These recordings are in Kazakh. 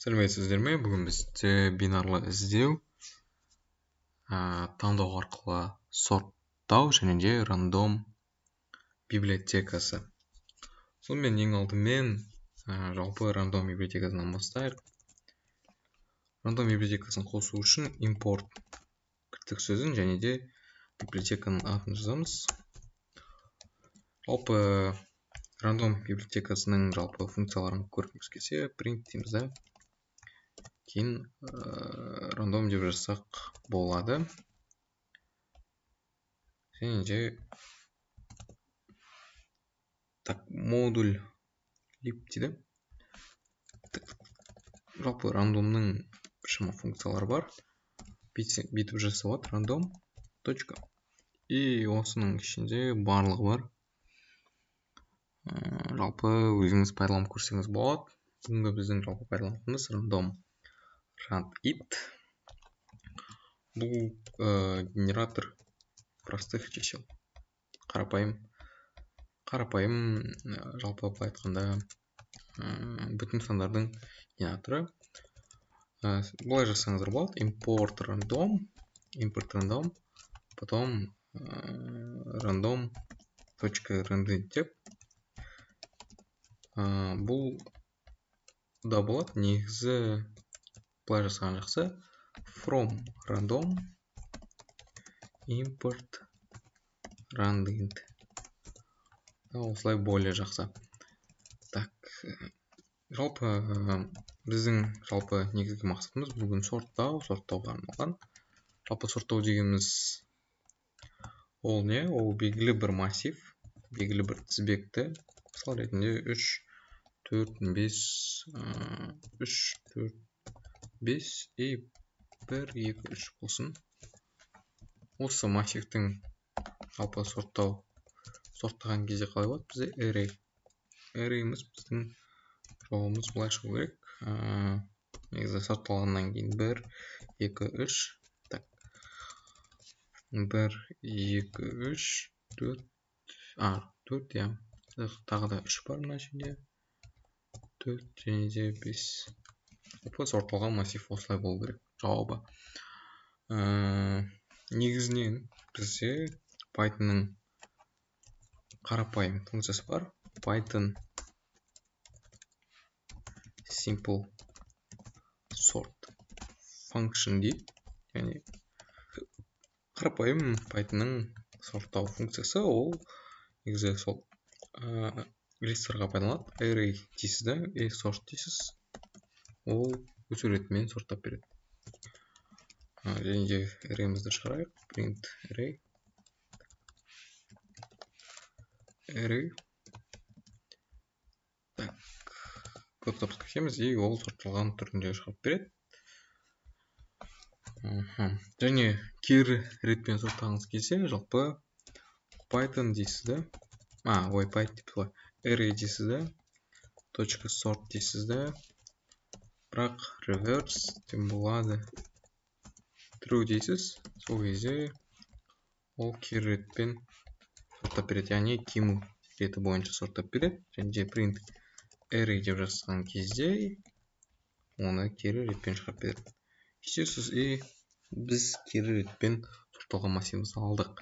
Сәлеметсіздер ме? Бүгін бізде бинарлы іздеу, таңдау арқылы сорттау және де рандом библиотекасы. Сонымен ең алдымен жалпы рандом библиотекасынан бастайық. Рандом библиотекасын қосу үшін import кірттік сөзін және де библиотеканың атын жазамыз. Жалпы рандом библиотекасының жалпы функцияларын көргіміз келсе, print дейміз да. Кейін рандом деп жазсақ болады. Және де модуль lib дейді. Жалпы рандомның біршама функциялары бар. Бүйтіп жазса болады рандом точка. И осының ішінде барлығы бар. Жалпы өзіңіз пайдаланып көрсеңіз болады. Бүгінгі біздің жалпы пайдаланатынымыз рандом randint. Бұл генератор простых чисел. Қарапайым жалпы айтқанда бүтін сандардың генераторы. Бұлай жазсаңыздар болады. Import random, потом random.randint деп. Бұл да болады. Негізі бұлай жазған жақсы. From random import randint. Осылай более жақсы. Жалпы біздің жалпы негізгі мақсатымыз бүгін сорттауға арналған. Жалпы сорттау дегеніміз ол не? Ол белгілі бір массив, белгілі бір тізбекті, мысал ретінде 3, 4, 5 и 1, 2, 3 болсын. Осы массивтің жалпы сорттаған кезде қалай болады? Бізде array'іміз біздің жауабымыз былай шығу керек. Негізі сортталғаннан кейін 1, 2, 3. 1, 2, 3, 4. 4, я. Тағы да 3 бар мына жерде. 4 және де 5. Жалпы сортталған массив осылай болу керек жауабы. Негізінен бізде Python'ның қарапайым функциясы бар. Python simple sort function дейді. Яғни қарапайым Python'ның сорттау функциясы ол негізі сол листерға пайдаланады. Array дейсіз да, и sort дейсіз. Ол өз ретімен сорттап береді. Және де array'імізді шығарайық. Print array. Көптеп көшеміз, и ол сортталған түрінде шығып береді. Және кері ретпен сорттағыңыз келсе, жалпы Python дейсіз да. Array дейсіз да. .sort дейсіз да. Бірақ reverse деп болады. True дейсіз. Сол кезде ол кері ретпен сорттап береді. Яғни кему реті бойынша сорттап береді. Және де print array деп жазған кезде оны кері ретпен шығарып береді. Кесесіз, и біз кері ретпен сортталған массивімізді алдық.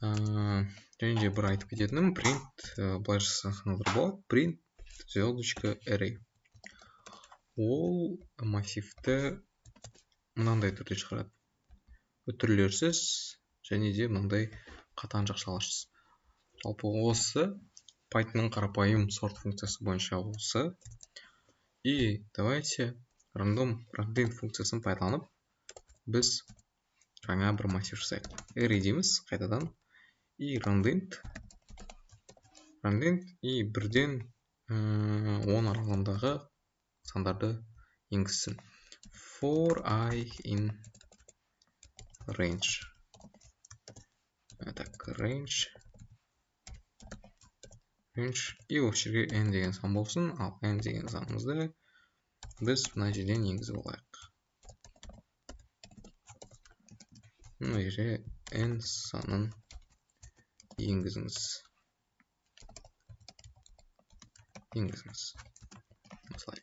Және де бір айтып кететінім, print былай жазсаңыздар болады. Print array. Ол массивті мынандай түрде шығарады. Үтірлерсіз және де мынандай қатаң жақшалашсыз. Жалпы осы Python'ның қарапайым сорт функциясы бойынша осы. И давайте randint функциясын пайдаланып біз жаңа бір массив жасайық. Array дейміз қайтадан. И randint и бірден 10 аралығындағы сандарды енгізсін. For I in range. Range. И осы жерге n деген сан болсын, ал n деген санымызды біз мына жерден енгізіп алайық. Мына жерге n санын енгізіңіз. Осылай.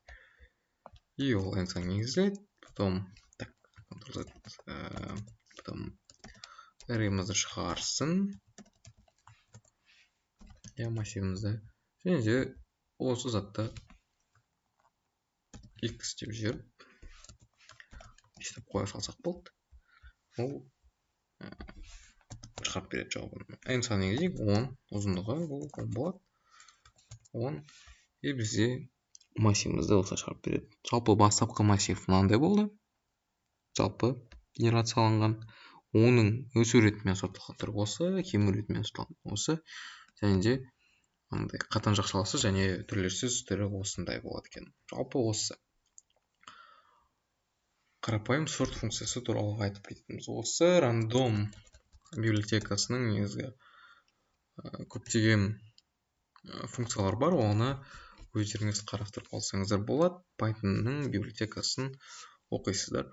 и ол n сан енгізіледі. Потом так, потом array'імізді шығарсын. Массивімізді. Және де осы затты x деп жіберіп қоя салсақ болды. Ол шығарып береді жауабын. n сан енгізейік, 10 ұзындығы бұл 10 болады. 10 и бізде массивімізді осылай шығарып береді. Жалпы бастапқы массив мынандай болды. Жалпы генерацияланған. Оның өсу ретімен сұрыпталған түрі осы, кему ретімен сұрыпталған осы. Және де қатаң жақшаласы және түрлерсіз түрі осындай болады екен. Жалпы осы. Қарапайым сорт функциясы туралы айтып кеттіміз. Осы рандом библиотекасының негізгі көптеген функциялар бар. Оны өздеріңіз қарастырып алсаңыздар болады. Pythonның библиотекасын оқисыздар.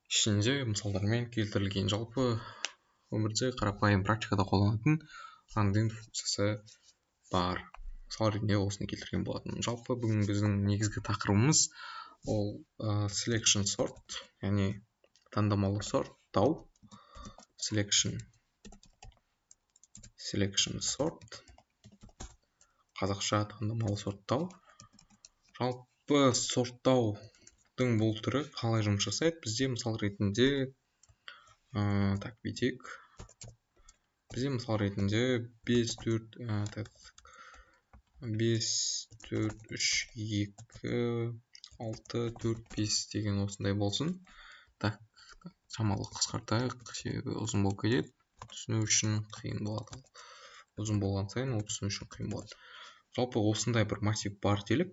Ішінде мысалдармен келтірілген. Жалпы өмірде қарапайым практикада қолданатын рандом функциясы бар. Мысал ретінде осыны келтірген болатын. Жалпы бүгін біздің негізгі тақырыбымыз ол selection sort, яғни таңдамалы сорттау. Selection sort. Қазақша таңдамалы сорттау. Жалпы сорттаудың бұл түрі қалай жұмыс жасайды? Бізде мысал ретінде бүйтейік. Бізде мысал ретінде 5, 4, 3, 2, 6, 4, 5 деген осындай болсын. Так, шамалы қысқартайық, себебі ұзын болып кетеді. Түсіну үшін қиын болады. Ұзын болған сайын ол түсіну үшін қиын болады. Жалпы осындай бір массив бар делік.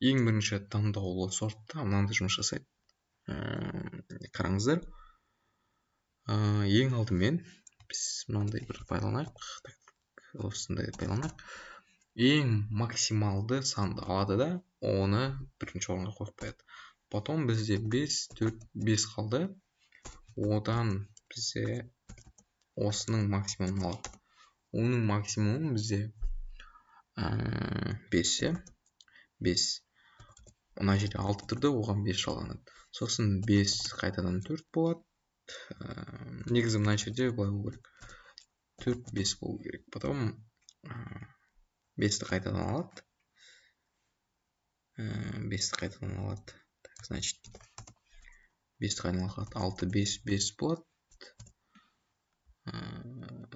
Ең бірінші таңдаулы сортта мынандай жұмыс жасайды. Қараңыздар. Ең алдымен біз мынандай бір байланайық. Осындай байланайық. Ең максималды санды алады да, оны бірінші орынға қойып қояды. Потом бізде 5, 4, 5 қалды. Одан бізде осының максимумын алады. Оның максимумы бізде 5. 5. Мына жерде 6 тұрды, оған 5 жалғанады. Сосын 5 қайтадан 4 болады. Негізі мына жерде былай болу керек. 4, 5 болу керек. Потом 5-ті қайтадан алады. 5-ті қайтадан алады. Так, значит, 5-ті қайтадан алады. 6, 5, 5 болады.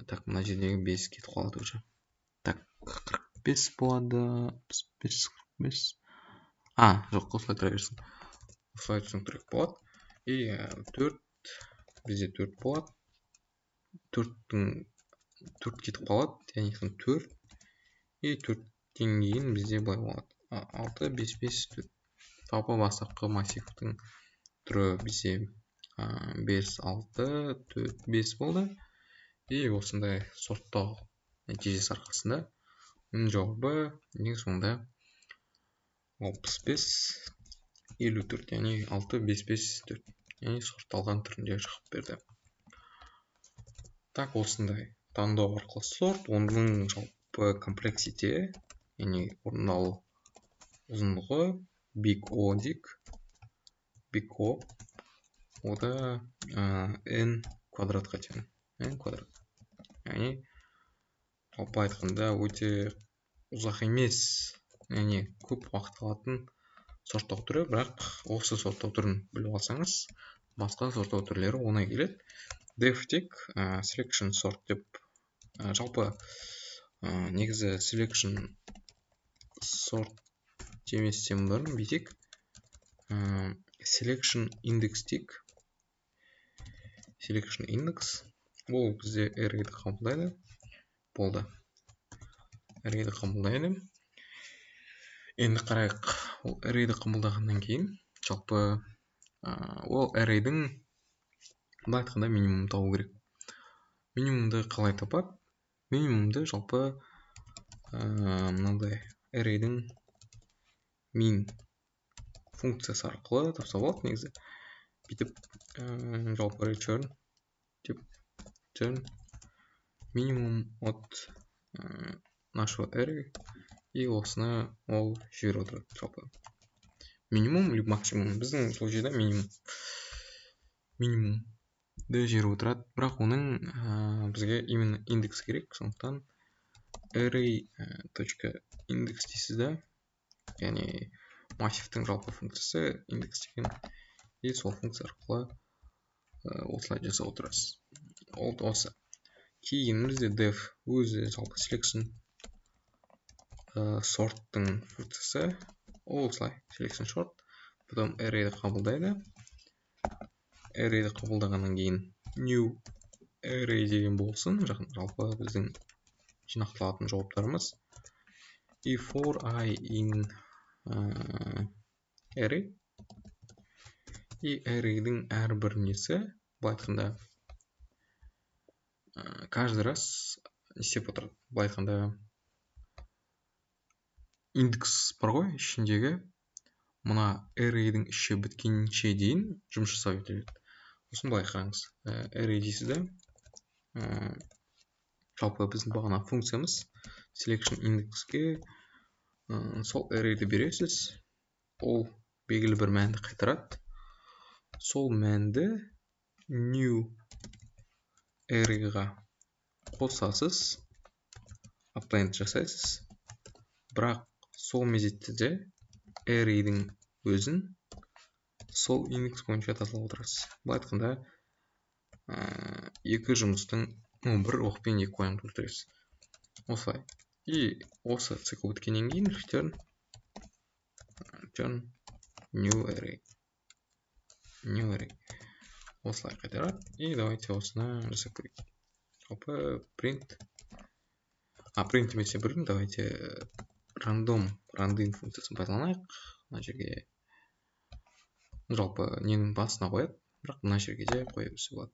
Так, мына жердегі 5 кетіп қалады уже. Так, 45 болады. 45. Жоқ, осылай тұра берсін. Осылай түсініктірек болады. И 4, бізде 4 болады. 4 кетіп қалады. Яғни 4. И 4-тен кейін бізде былай болады. 6, 5, 5, 4. Жалпы бастапқы массивтің түрі бізде 5, 6, 4, 5 болды. И осындай сорттау нәтижесі арқасында оның жауабы ең соңында 65, 54, яғни 6, 5, 5, 4. Яғни сортталған түрінде шығып берді. Так, осындай таңдау арқылы сорт, оның жалпы комплексити, яғни орындалу ұзындығы big O дейік. Big O, ода n квадратқа тең. n квадрат. Яғни жалпы айтқанда өте ұзақ емес, яғни көп уақыт алатын сорттау түрі, бірақ осы сорттау түрін біліп алсаңыз, басқа сорттау түрлері оңай келеді. Def тек selection sort деп, жалпы негізі selection sort емес символдарын бүйтейік. Selection index тек. Selection index ол бізде array'ді қабылдайды. Болды. Array'ді қабылдайды. Енді қарайық, ол array'ді қабылдағаннан кейін, жалпы ол array'дің былай айтқанда минимум табу керек. Минимумды қалай табады? Минимумды жалпы мынандай array'дің min функциясы арқылы тапса болады негізі. Бүйтіп жалпы return деп return minimum от нашего array и осыны ол жіберіп отырады жалпы. минимум либо максимум. Біздің сол жерде минимумды жері отырады, бірақ оның бізге именно индекс керек, сондықтан array.index дейсіз да, яғни массивтің жалпы функциясы индекс деген, и сол функция арқылы осылай жасап отырасыз. Ол осы. Кейін бізде def өзі жалпы selection sorttың функциясы, ол осылай selection sort, потом arrayді қабылдайды. Arrayді қабылдағаннан кейін new array деген болсын, жалпы біздің жинақталатын жауаптарымыз. И for I in array, и arrayдің әрбір несі, былай айтқанда, каждый раз не істеп отырады. Былай айтқанда, индекс бар ғой ішіндегі, мына arrayдің іші біткенше дейін жұмыс жасап өтеді. Сосын былай қараңыз, array дейсіз да, жалпы біздің бағана функциямыз selection indexке сол arrayді бересіз, ол белгілі бір мәнді қайтарады. Сол мәнді new arrayға қосасыз, append жасайсыз, бірақ сол мезетте де arrayдің өзін сол индекс бойынша тазалап отырасыз. Былай айтқанда, екі жұмыстың бір оқпен екі қоянды өлтіресіз. Осылай. И осы цикл біткеннен кейін return new array. Осылай қайтарады. И давайте осыны жасап көрейік. Жалпы print емесе бұрын давайте random функциясын пайдаланайық. Мына жерге жалпы ненің басына қояды, бірақ мына жерге де қоя берсе болады.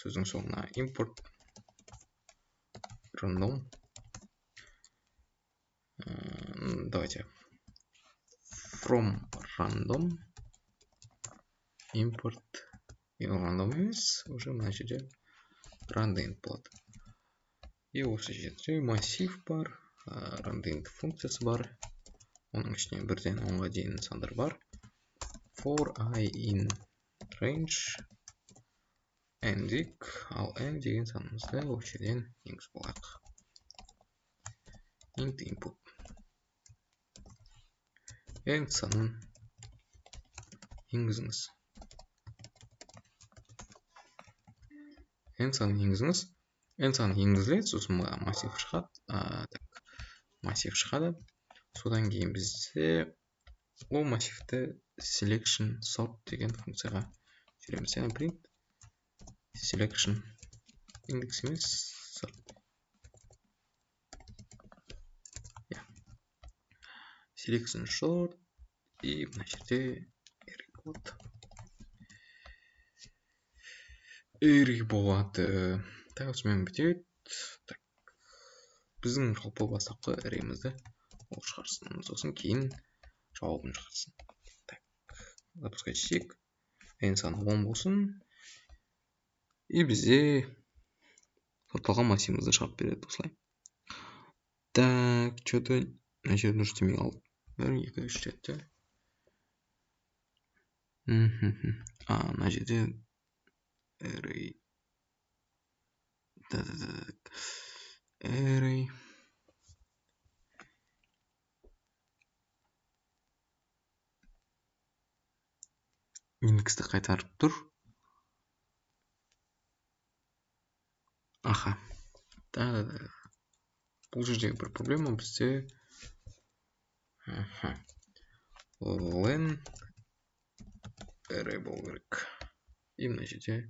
Сөздің соңына import random. Давайте from random import random емес, уже мына жерде random болады. И осы жерде массив бар, random функциясы бар, оның ішіне бірден 10-ға дейін сандар бар. For I in range n-dik, ал n деген санымызды осы жерден енгізіп болайық. Int input. n санын енгізіңіз. n санын енгізіледі, сосын массив шығады. Содан кейін бізде ол массивті selection sort деген функцияға жүреміз. Яғни print selection index емес sort. Selection sort и мына жерде array болады. Так, осымен бітеді. Біздің жалпы бастапқы array'мізді ол шығарсын. Сосын кейін жауабын шығарсын. Так, запускать етсек, n саны 10 болсын. И бізде сорталған массивімізді шығарып береді осылай. Так, что-то мына жерде дұрыс істемей қалды. 1, 2, 3 жетті. Мына жерде array. Array. Индексті қайтарып тұр. Аха. Бұл жердегі бір проблема бізде len array болу керек. И мына жерде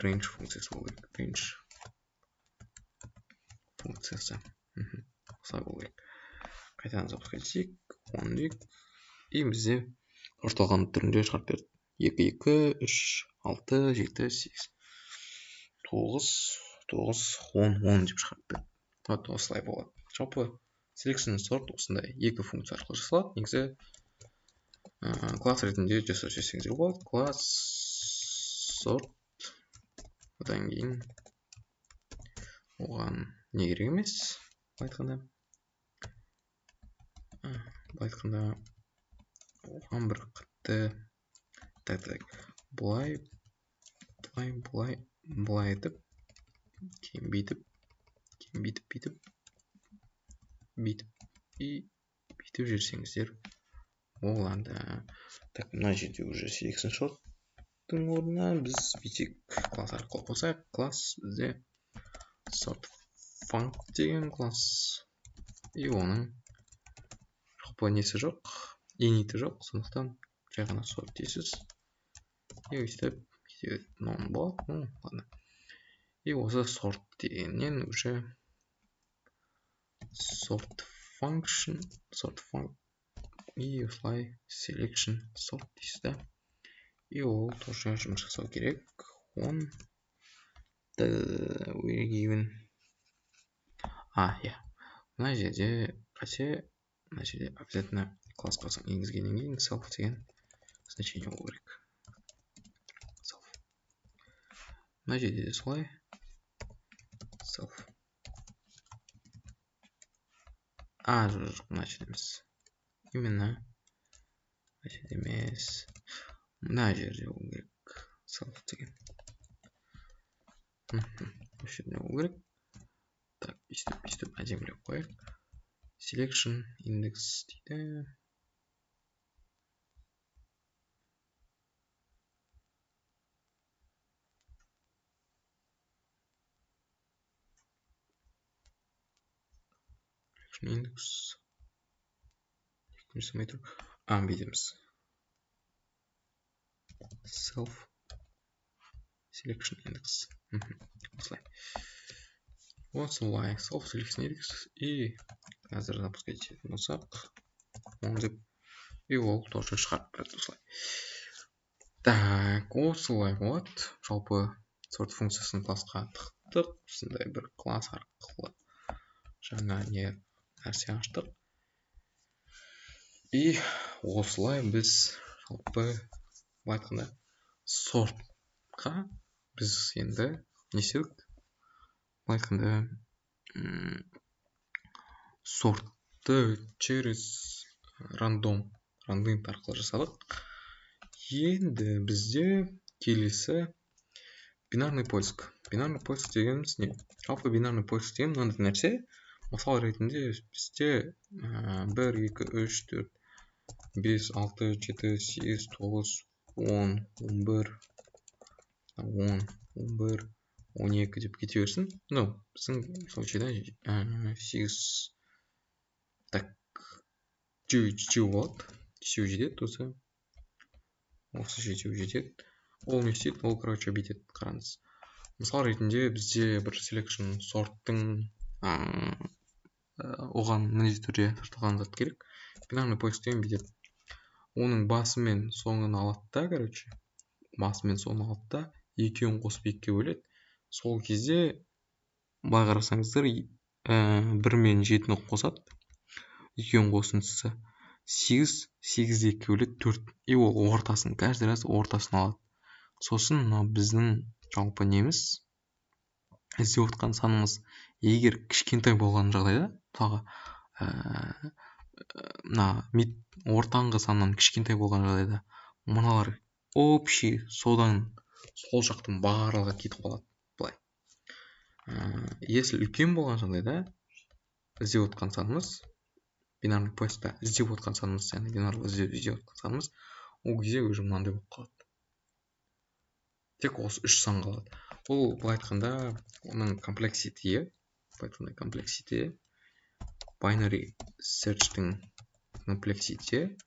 range функциясы болу керек. Range функциясы. Осылай болу керек. Қайтадан запускать етсек, 10-дік. И бізде сорталған түрінде шығарып берді. 2, 2, 3, 6, 7, 8, 9, 10 деп шығарып берді. Вот осылай болады. Жалпы selection sort осындай екі функция арқылы жасалады. Негізі класс ретінде жасап жіберсеңіздер болады. Класс sort, одан кейін оған не керек емес, айтқанда былай айтқанда оған бір қатты былай етіп кейін бүйтіп жіберсеңіздер болады. Так, мына жерде уже selection shorttың орнына біз бүйтейік, класс арқылы қосайық. Класс бізде sort func деген класс, и оның жалпы несі жоқ, initі жоқ, сондықтан жай ғана sort дейсіз. И өйстіп болады. Ладно. И осы sort дегеннен уже sort func и осылай selection sort дейсіз да. И ол тоже жұмыс жасау керек. Мына жерде қате, мына жерде обязательно класс басын енгізгеннен кейін self деген значение болу керек. Мына жерде де солай. Self. Жоқ, мына жерде емес. Именно мына жерде емес. Мына жерде болу керек. Self деген. Осы жерде болу керек. Так, өйстіп әдемілеп қояйық. Selection index дейді. Index бүйтеміз. Self selection index. Осылай. Self selection index и қазір запускать ететін болсақ, и ол тоже шығарып береді осылай. Так, осылай болады. Жалпы sort функциясын классқа тықтық, осындай бір класс арқылы жаңа нәрсе аштық. И осылай біз жалпы айтқанда сортқа біз енді не істедік? Айтқанда сортты через рандом арқылы жасадық. Енді бізде келесі бинарный поиск. Бинарный поиск дегеніміз не? Жалпы бинарный поиск деген мынандай нәрсе. Мысал ретінде бізде 1, 2, 3, 4, 5, 6, 7, 8, 9, 10, 11, 12 деп кете берсін. Біздің случайда 8, так, 9 болады. 10 жетеді осы. Осы 7 жетеді. Ол не істейді? Ол, короче, бүйтеді. Қараңыз. Мысал ретінде бізде бір selection sorttың оған міндетті түрде сақталған зат керек. Бинарный поиск деген бүйтеді. Оның басы мен соңын алады да, короче. Басы мен соңын алады да, екеуін қосып екіге бөледі. Сол кезде былай қарасаңыздар, 1 мен 7-ні қосады. Екеуін қосындысы 8, 8-ді 2-ге бөледі 4. И ол ортасын, каждый раз ортасын алады. Сосын біздің жалпы неміз іздеп отқан санымыз егер кішкентай болған жағдайда, мысалға ортаңғы саннан кішкентай болған жағдайда, мыналар общий сол жақтың барлығы кетіп қалады. Былай. Если үлкен болған жағдайда іздеп отқан санымыз, бинарный поискта іздеп отқан санымыз, яғни бинарлы іздеп отқан санымыз, ол кезде уже мынандай болып қалады. Тек осы 3 сан қалады. Ол былай айтқанда оның complexity, binary search'тің complexity,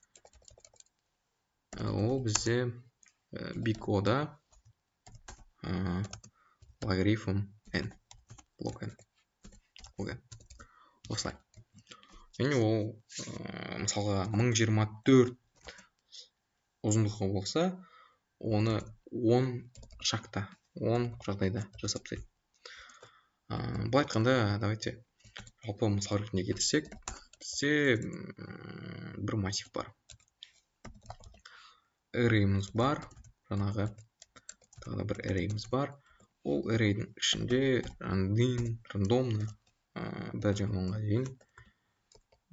ол бізде big O-да logarithm n, log n. Осылай. Және ол мысалға 1024 ұзындығы болса, оны 10 жағдайда жасап тастайды. Былай айтқанда, давайте жалпы мысал ретінде кетірсек, бізде бір массив бар. Array'мыз бар, жаңағы тағы да бір array'мыз бар. Ол array'дің ішінде рандомны 1-ден 10-ға дейін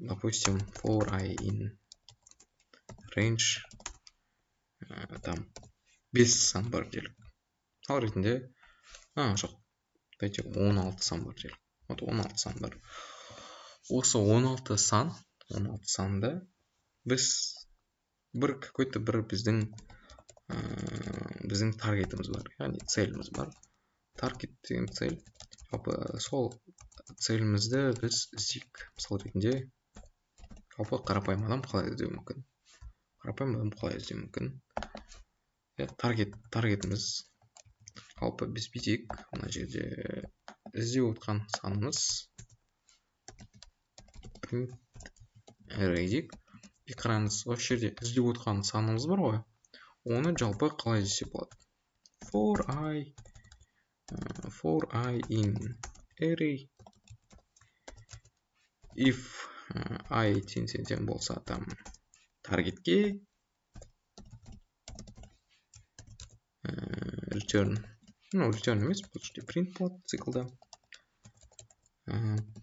допустим, for I in range там 5 сан бар делік. Ал ретінде, жоқ, дайте 16 сан бар делік. Вот 16 сан бар. Осы 16 санды біз какой-то бір біздің таргетіміз бар, яғни целіміз бар. Таргет деген цель. Жалпы сол целімізді біз іздейік. Мысал ретінде, жалпы қарапайым адам қалай іздеуі мүмкін? Таргетіміз жалпы біз бүйтейік. Мына жерде іздеп отқан санымыз print array дейік. Қараңыз, осы жерде іздеп отқан санымыз бар ғой. Оны жалпы қалай іздесек болады? For I in array if I тең болса там таргетке return емес, бұл жерде print болады циклда.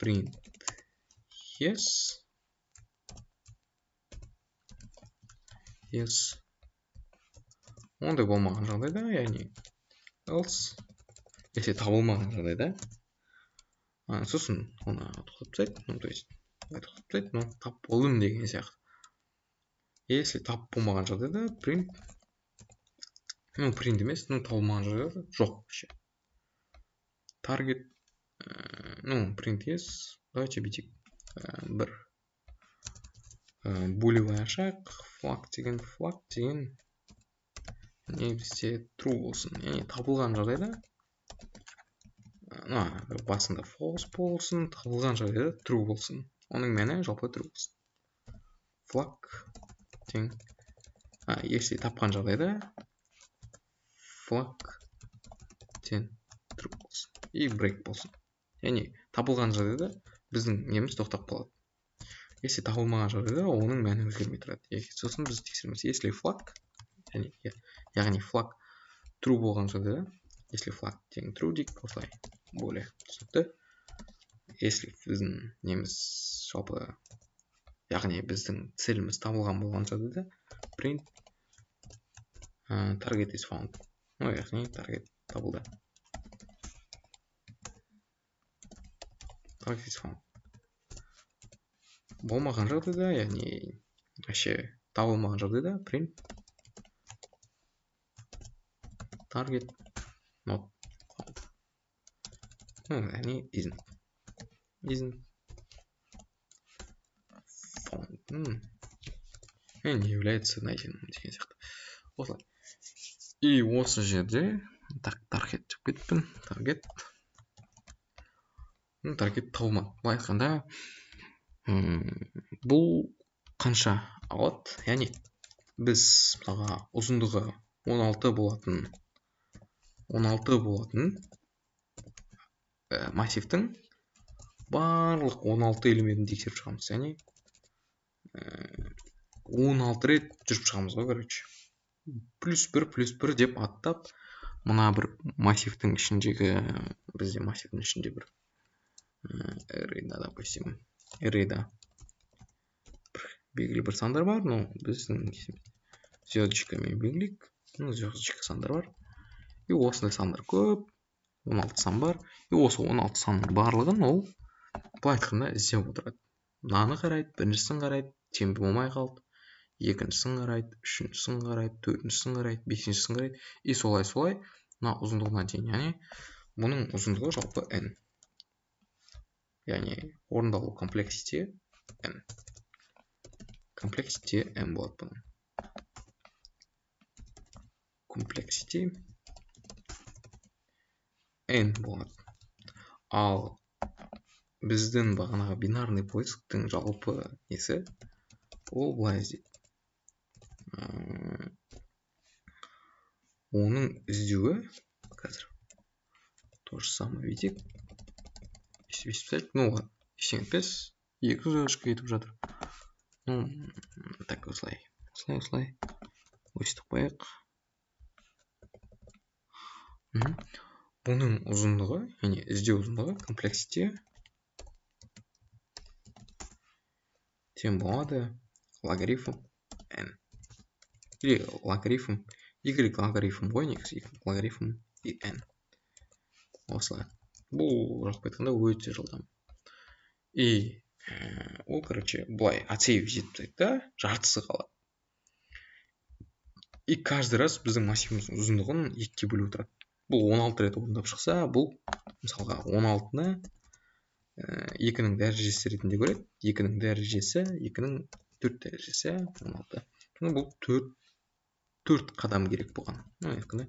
Print yes. Ондай болмаған жағдайда, яғни else, если табылмаған жағдайда, сосын оны тоқтап тастайды, тап болдым деген сияқты. Если тап болмаған жағдайда print емес, табылмаған жағдайда жоқ вообще. Target print yes. Давайте бүйтейік. Бір булевый ашайық. Flag деген негізде true болсын. Яғни табылған жағдайда, басында false болсын, табылған жағдайда true болсын. Оның мәні жалпы true болсын. Flag тең, если тапқан жағдайда flag тең true болсын. И break болсын. Яғни табылған жағдайда біздің неміз тоқтап қалады. Если табылмаған жағдайда оның мәні өзгермей тұрады. Сосын біз тексереміз. Если flag, яғни flag true болған жағдайда, если flag тең true дейік, осылай более түсінікті. Если біздің неміз жалпы, яғни біздің целіміз табылған болған жағдайда, print target is found. Яғни target табылды. Target is found. Болмаған жағдайда, яғни табылмаған жағдайда, print target not found. Яғни isn't found. Не является найденным деген сияқты. Осылай. И осы жерде таргет деп кеттім. Таргет табылмады. Былай айтқанда, бұл қанша алады? Яғни біз мысалға ұзындығы 16 болатын массивтің барлық 16 элементін тексеріп шығамыз. Яғни 16 рет жүріп шығамыз ғой, короче. +1 деп аттап, мына бір массивтің ішіндегі, бізде массивтің ішінде бір array'да, допустим, array'да белгілі бір сандар бар, біздің звездочкамен белгілейік, звездочка сандар бар. И осындай сандар көп, 16 сан бар. И осы 16 санның барлығын ол былай айтқанда іздеп отырады. Мынаны қарайды, біріншісін қарайды, тең болмай қалды. Екіншісін қарайды, үшіншісін қарайды, төртіншісін қарайды, бесіншісін қарайды. И солай, мына ұзындығына дейін. Яғни бұның ұзындығы жалпы n. Яғни орындалу complexity n. Complexity n болады бұның. Complexity n болады. Ал біздің бағанағы бинарный поисктің жалпы несі, ол былай іздейді. Оның іздеуі қазір то же самое видик. Ештеңе етпес, 2 звездочка кетіп жатыр. Так, осылай. Өстіп қояйық. Бұның ұзындығы, яғни іздеу ұзындығы complexity тең болады логарифм n. Или логарифм y логарифм ғой негізі, y логарифм n. Осылай. Бұл жалпы айтқанда өте жылдам. И ол, короче, былай отсейв жетіп тастайды да, жартысы қалады. И каждый раз біздің массивіміздің ұзындығын екіге бөліп отырады. Бұл 16 рет орындап шықса, бұл мысалға 16-ны 2-нің дәрежесі ретінде көреді. 2-нің дәрежесі, 2-нің 4 дәрежесі 16. Бұл 4 қадам керек болған. Айтқанда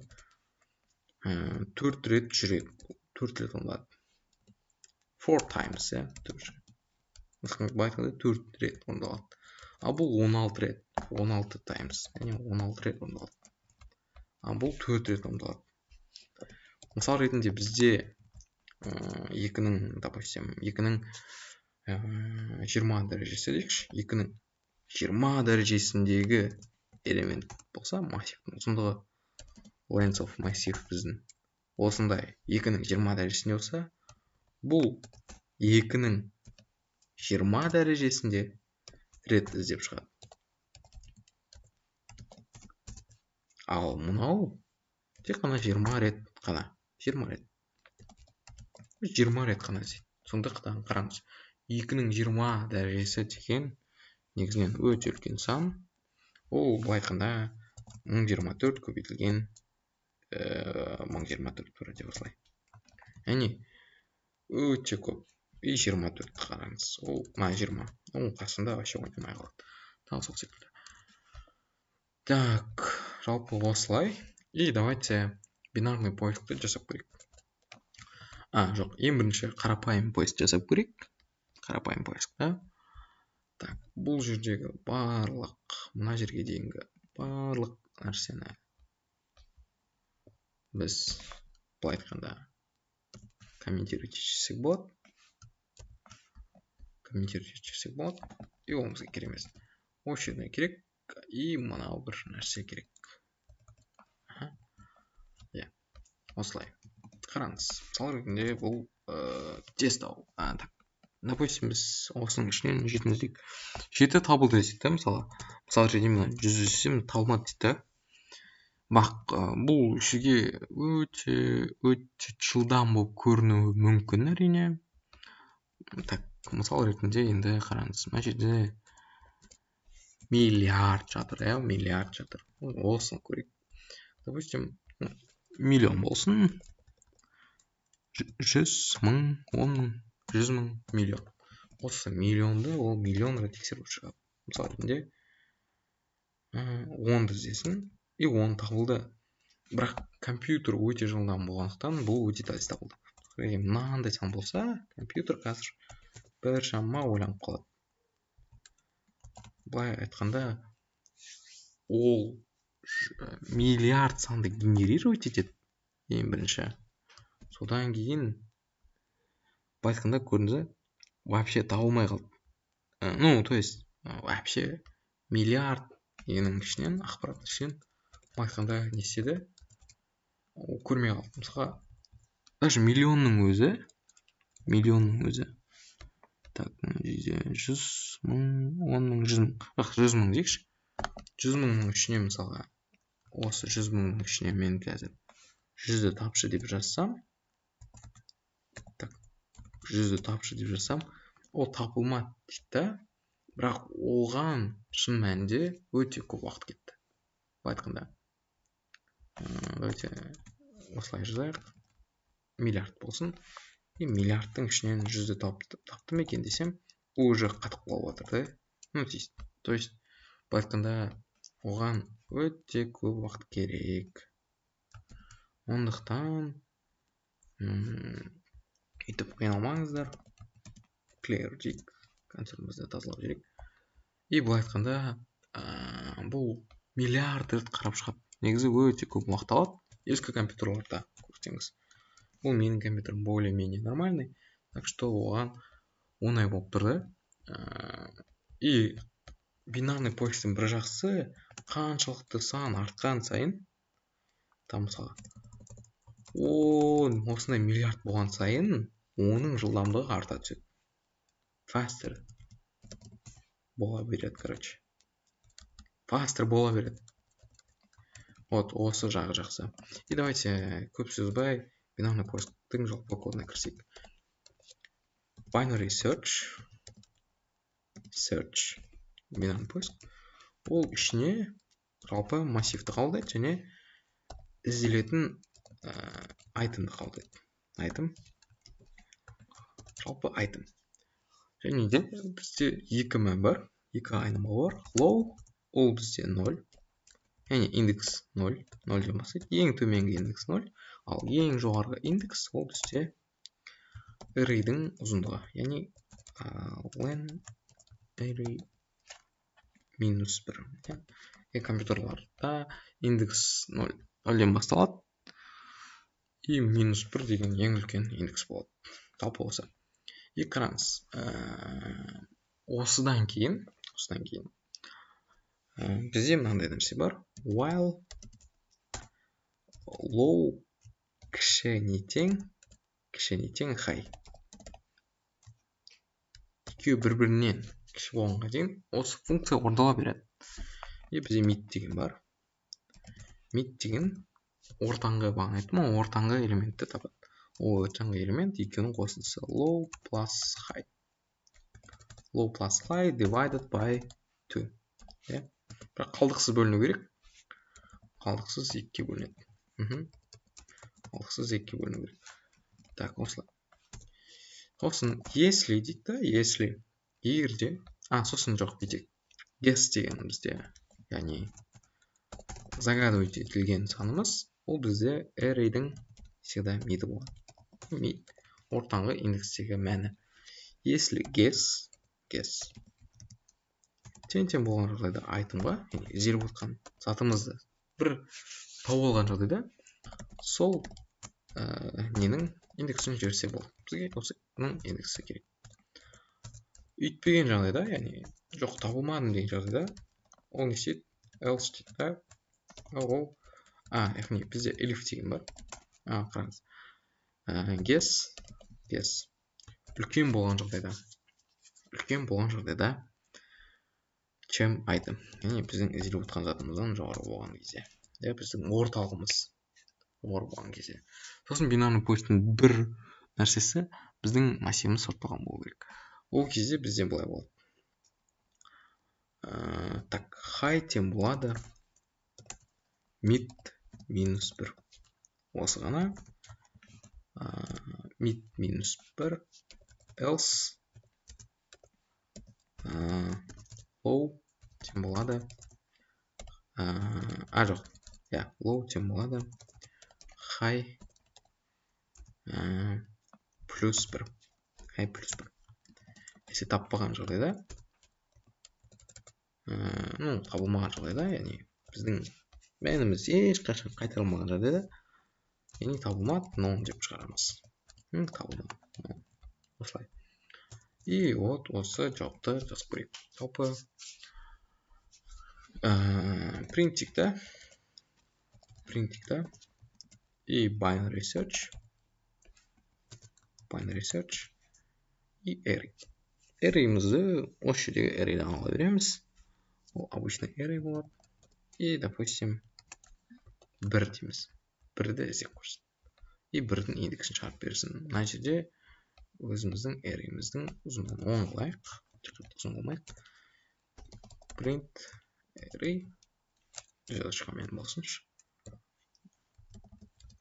4 рет жүреді. 4 рет орындалады. 4 times, айтқанда 4 рет орындалады. А бұл 16 рет. 16 times. Яғни 16 рет орындалады. А бұл 4 рет орындалады. Мысал ретінде бізде 2-нің, допустим, 2-нің 20 дәрежесі дейікші. 2-нің 20 дәрежесіндегі элемент болса, массивтің ұзындығы length of massive біздің осындай 2-нің 20 дәрежесінде болса, бұл 2-нің 20 дәрежесінде рет іздеп шығады. Ал мынау тек қана 20 рет қана. 20 рет. 20 рет қана іздейді. Сондықтан қараңыз. 2-нің 20 дәрежесі деген негізінен өте үлкен сан. Ол былай айтқанда 1024 көбейтілген 1024 тура деп осылай. Яғни өте көп. И 24 қараңыз. Ол 20. Оның қасында вообще ойнамай қалады. Тағы сол секілді. Так, жалпы осылай. И давайте бинарный поискті жасап көрейік. Жоқ, ең бірінші қарапайым поиск жасап көрейік. Қарапайым поиск, да? Так, бұл жердегі барлық, мына жерге дейінгі барлық нәрсені біз былай айтқанда комментировать етсек болады. И ол бізге керек емес. Осы жерден керек. И мынау бір нәрсе керек. Осылай. Қараңыз. Мысал ретінде бұл тест алу. Так. Допустим, біз осының ішінен 7-ні іздейік. 7 табылды дейді, мысалы. Мысал ретінде 100 іздесем табылмады дейді. Бұл ішіге өте жылдам болып көрінуі мүмкін, әрине. Так, мысал ретінде енді қараңыз. Мына жерде миллиард жатыр, миллиард жатыр. Осын көрейік. Допустим, миллион болсын. 100 мың, 10 мың, 100 мың, миллион. Осы миллионды, ол миллион рет тексеріп шығады. Мысал ретінде 10-ды іздесін, и 10 табылды. Бірақ компьютер өте жылдам болғандықтан бұл өте тез табылды. Мынандай сан болса, компьютер қазір бір шама ойланып қалады. Былай айтқанда, ол миллиард санды генерировать етеді. Ең бірінші. Содан кейін былай айтқанда көрінді, вообще табылмай қалды. То есть, вообще миллиард енің ішінен, ақпарат ішінен былай айтқанда не істеді? Ол көрмей қалды. Мысалға, даже миллионның өзі. Так, 100 мың, 10 мың, 100 мың. 100 мың дейікші. 100 мыңның ішіне мысалға, осы 100 мыңның ішіне мен қазір 100-ді тапшы деп жазсам, ол табылмады дейді. Бірақ оған шын мәнінде өте көп уақыт кетті. Былай айтқанда, осылай жазайық. Миллиард болсын. И миллиардтың ішінен 100-ді тапты ма екен десем, ол уже қатып қалып жатыр, да? То есть, былай айтқанда, оған өте көп уақыт керек. Ондықтан өйтіп қиналмаңыздар. Clear дейік. Консолімізді тазалап жүрейік. И былай айтқанда, бұл миллиард рет қарап шығады. Негізі өте көп уақыт алады. Ескі компьютерларда көрсеңіз. Бұл менің компьютерім более-менее нормальный. Так что оған оңай болып тұрды. И бинарный поисктің бір жақсы, қаншалықты сан артқан сайын, там мысалы, осындай миллиард болған сайын, оның жылдамдығы арта түседі. Faster. бола береді, короче. Faster бола береді. Вот, осы жағы жақсы. И давайте көп сөзбай бинарный поисктың жалпы кодына кірсек. Binary search, бинарный поиск. Ол ішіне жалпы массивті қабылдайды және ізделетін айтымды қабылдайды. Айтым. Жалпы айтым. Және де бізде екі мән бар, екі айнымы бар. Low, ол бізде 0. Яғни индекс 0, 0-ден бастайды. Ең төменгі индекс 0, ал ең жоғарғы индекс ол бізде array-дің ұзындығы. Яғни len array -1. Компьютерларда индекс 0-ден басталады. И -1 деген ең үлкен индекс болады. Жалпы осы. И қараңыз, осыдан кейін бізде мынандай нәрсе бар. While low кіші не тең high. Екеуі бір-бірінен кіші болғанға дейін осы функция орындала береді. И бізде mid деген бар. Mid деген ортаңғы бағана айттым, ортаңғы элементті табады. Ол ортаңғы элемент екеуінің қосындысы. Low plus high. Low plus high divided by 2. Бірақ қалдықсыз бөліну керек. Қалдықсыз 2-ке бөлінеді. Қалдықсыз 2-ке бөліну керек. Так, осылай. Сосын если дейді да, если егерде, сосын жоқ бүйтек. Guess деген бізде, яғни загадывать етілген санымыз, ол бізде array-дің всегда mid болады. Mid ортаңғы индекстегі мәні. Если guess тең болған жағдайда айтымға, яғни ізделіп отқан затымызды бір тауып алған жағдайда сол ненің индексін жіберсе болды. Бізге осының индексі керек. Үйтпеген жағдайда, яғни жоқ табылмадым деген жағдайда ол не істейді? Else дейді да. Ол яғни бізде elif деген бар. Қараңыз. Guess үлкен болған жағдайда чем айтым. Яғни біздің ізделіп отқан затымыздан жоғары болған кезде. Біздің орталығымыз жоғары болған кезде. Сосын бинарный поисктің бір нәрсесі біздің массивіміз сорталған болу керек. Ол кезде бізде былай болады. Так, high тең болады mid -1. Осы ғана. Mid -1 else low тең болады. Жоқ. Low тең болады high +1. High +1. Если таппаған жағдайда, табылмаған жағдайда, яғни біздің мәніміз ешқашан қайтарылмаған жағдайда, яғни табылмады, 0 деп шығарамыз. Табылмады. Осылай. И вот осы жауапты жазып көрейік. Жалпы принтикта и binary search и array. Array'імізді осы жердегі array'дан ала береміз. Ол обычный array болады. И, допустим, 1 дейміз. 1-ді іздеп көрсін. И 1-дің индексін шығарып берсін. Мына жерде өзіміздің array'іміздің ұзындығын 10 қылайық. Ұзын болмайық. Print array жазғышқамен болсыншы.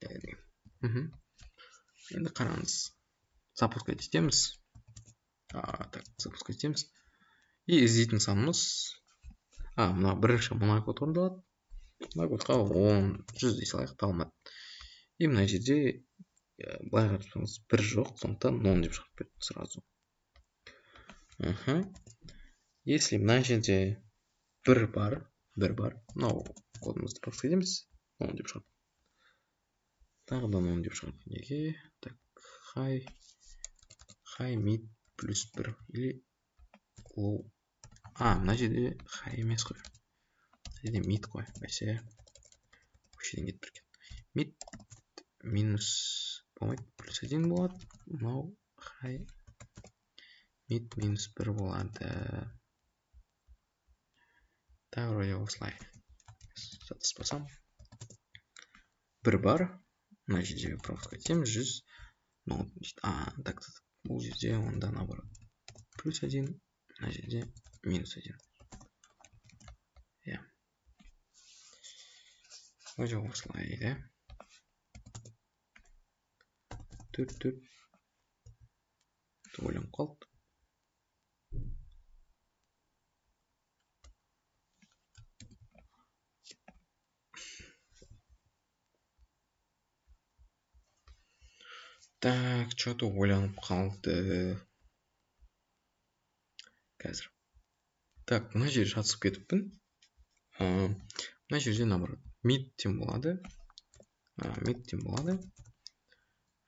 Array. Енді қараңыз. Запускать етеміз. Запускать етеміз. И іздейтін санымыз. Мына бірінші мына код орындалады. Мына кодқа 100 дей салайық, табылмады. И мына жерде былай қарап тұрсаңыз 1 жоқ, сондықтан 0 деп шығарып берді сразу. Если мына жерде 1 бар, мынау кодымызды пропускать етеміз, 0 деп шығарып. Тағы да 0 деп шығарып. Неге? Так, high mid +1 или low. Мына жерде high емес қой. Мына жерде mid қой. Бәсе. Көшеден кетіп бірген. Mid минус болмайды, +1 болады. Мынау high mid -1 болады. вроде осылай жатыспасам бір бар, мына жерде пропуск етеміз 100, так, бұл жерде онда наоборот +1, мына жерде -1. иә, вроде осылай, да, 4 ойланып қалды. Так, что-то ойланып қалды қазір. Так, мына жерде жатысып кетіппін. Мына жерде наоборот mid тем болады.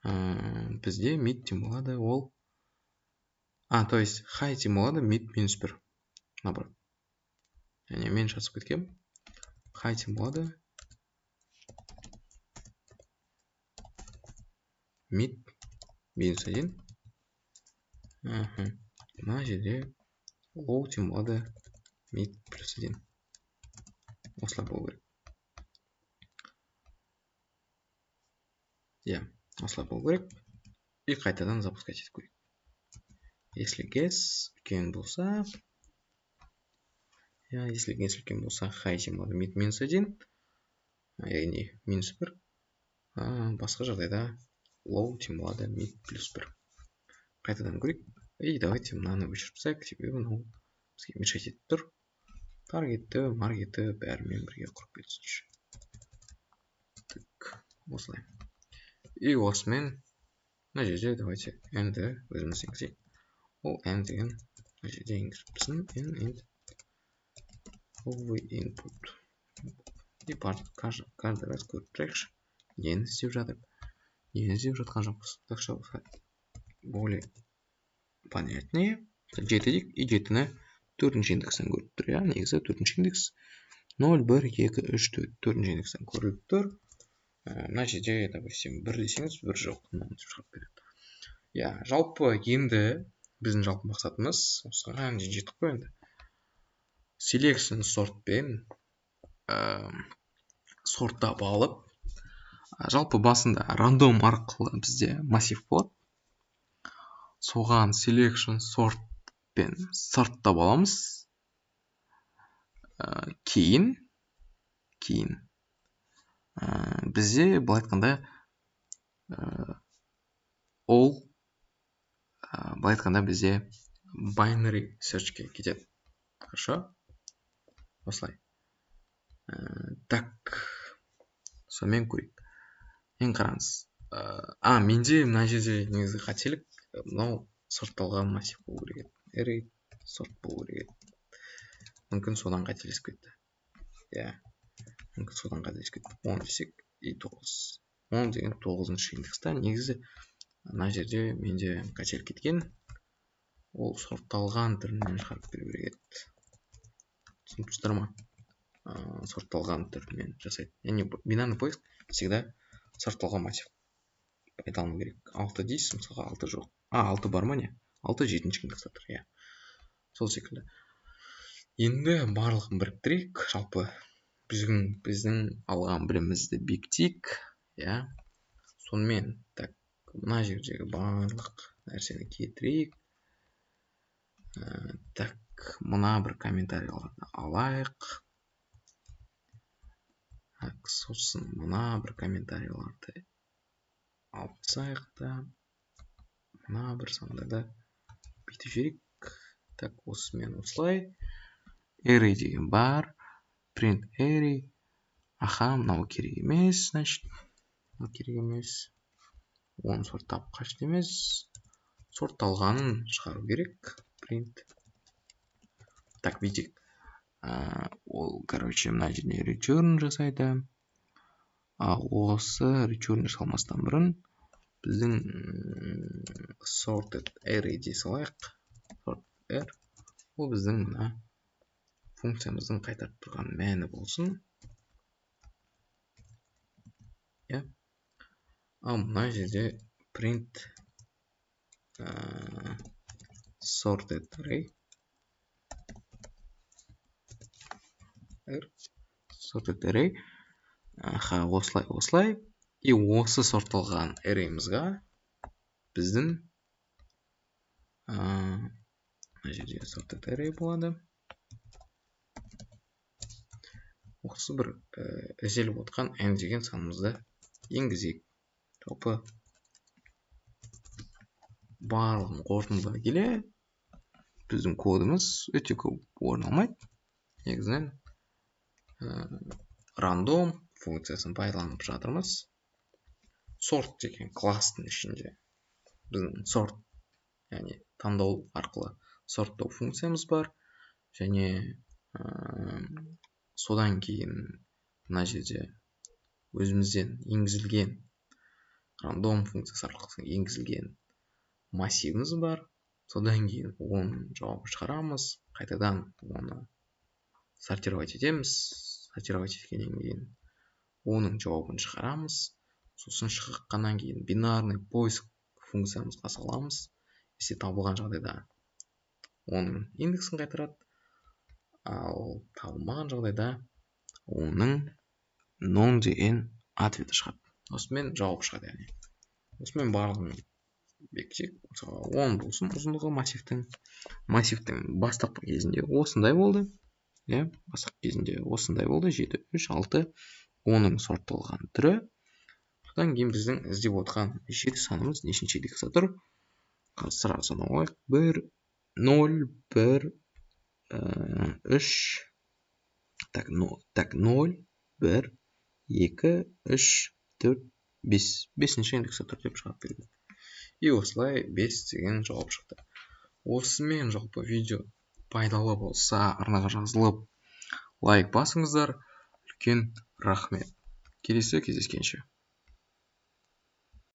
Бізде mid тем болады, ол то есть high тем болады, mid -1 наоборот. Және мен жатысып кеткем. High тем болады, mid -1. Мына жерде low тем болады, mid +1. Осылай болу керек. иә, осылай болу керек. И қайтадан запускать етіп көрейік. Если guess үлкен болса, если guess үлкен болса, high тем болады, mid -1, яғни -1. Басқа жағдайда low тем болады, mid +1. Қайтадан көрейік. И давайте мынаны өшіріп тастайық, себебі мынау бізге мешать етіп тұр. Таргетті, маркетті бәрімен бірге құрып кетсінші. Так, осылай. И осымен мына жерде давайте end'і өзіміз енгізейік. Ол end деген мына жерде енгізіппісін. End input. И каждый раз көріп тұрайықшы. Нені істеп жатыр? Нені істеп жатқан жоқпыз. Так что более понятнее. 7 дейік. И 7-ні 4-ші индекстен көріп тұр. Я, негізі 4-ші индекс 0, 1, 2, 3, 4. 4-ші индекстен көріліп тұр. Мына жерде, допустим, 1 десеңіз, 1 жоқ. Шығып береді. Я, жалпы енді біздің жалпы мақсатымыз осыған жетіп қой енді. Selection сортпен сорттап алып, жалпы басында рандом арқылы бізде массив болады. Соған selection сортпен сорттап аламыз. Кейін бізде былай айтқанда ол былай айтқанда бізде binary search'ке кетеді. Хорошо? Осылай. Так, сонымен көрейік. Ең қараңыз. Менде мына жерде негізі қателік, мынау сортталған массив болу керек еді. Array сорт болу керек еді. Мүмкін содан қателесіп кетті. Иә. Мүмкін содан қателесіп кетті. 10 десек и 9. 10 деген 9-шы индекста. Негізі мына жерде менде қателік кеткен. Ол сортталған түрінен шығарып беру керек еді. Түсініп тұрсыздар ма? Сортталған түрінен жасайды. Яғни бинарный поиск всегда сортталған массив пайдалану керек. 6 дейсіз, мысалға 6 жоқ. 6 бар ма не? 6 7-ші индекста тұр, иә. Сол секілді. Енді барлығын біріктірейік. Жалпы біздің алған білімімізді бекітейік, иә. Сонымен, так, мына жердегі барлық нәрсені кетірейік. Так, мына бір комментарияларды алайық. Так, сосын мына бір комментарияларды алып тастайық та, мына бір сандарды бүйтіп жіберейік. Так, осымен осылай. Array деген бар. Print array. Мынау керек емес, значит. Мынау керек емес. Оны сорттап қашты емес. Сортталғанын шығару керек. Print. Так, бүйтейік. Ол, короче, мына жеріне return жасайды. Осы return жасалмастан бұрын біздің sorted array дей салайық. Sort r. Ол біздің мына функциямыздың қайтарып тұрған мәні болсын. Иә. Мына жерде print sorted array. sorted array. Осылай. И осы сортталған array'мызға біздің мына жерде sorted array болады. Осы бір ізделіп отқан n деген санымызды енгізейік. Жалпы барлығын қорытындылай келе біздің кодымыз өте көп орын алмайды. Негізінен рандом функциясын пайдаланып жатырмыз. Sort деген класстың ішінде біздің sort, яғни таңдау арқылы сорттау функциямыз бар. Және содан кейін мына жерде өзімізден енгізілген рандом функциясы арқылы енгізілген массивіміз бар. Содан кейін оның жауабын шығарамыз. Қайтадан оны сортировать етеміз. Сортировать еткеннен кейін оның жауабын шығарамыз. Сосын шыққаннан кейін бинарный поиск функциямызға саламыз. Если табылған жағдайда оның индексін қайтарады. Ал табылмаған жағдайда оның non деген ответі шығады. Осымен жауап шығады. Яғни осымен барлығын бекітсек, мысалы 10 болсын ұзындығы массивтің. Массивтің бастапқы кезінде осындай болды. Бастапқы кезінде осындай болды. 7, 3, 6. Оның сортталған түрі. Содан кейін біздің іздеп отқан жеті санымыз нешінші индексте тұр? Сразу санауық. 1, 0, 1, 3. Так, 0, 1, 2, 3, 4, 5. 5-ші индексте тұр деп шығарып берді. И осылай 5 деген жауап шықты. Осымен жалпы видео пайдалы болса, арнаға жазылып, лайк басыңыздар. Үлкен рахмет. Келесі кездескенше.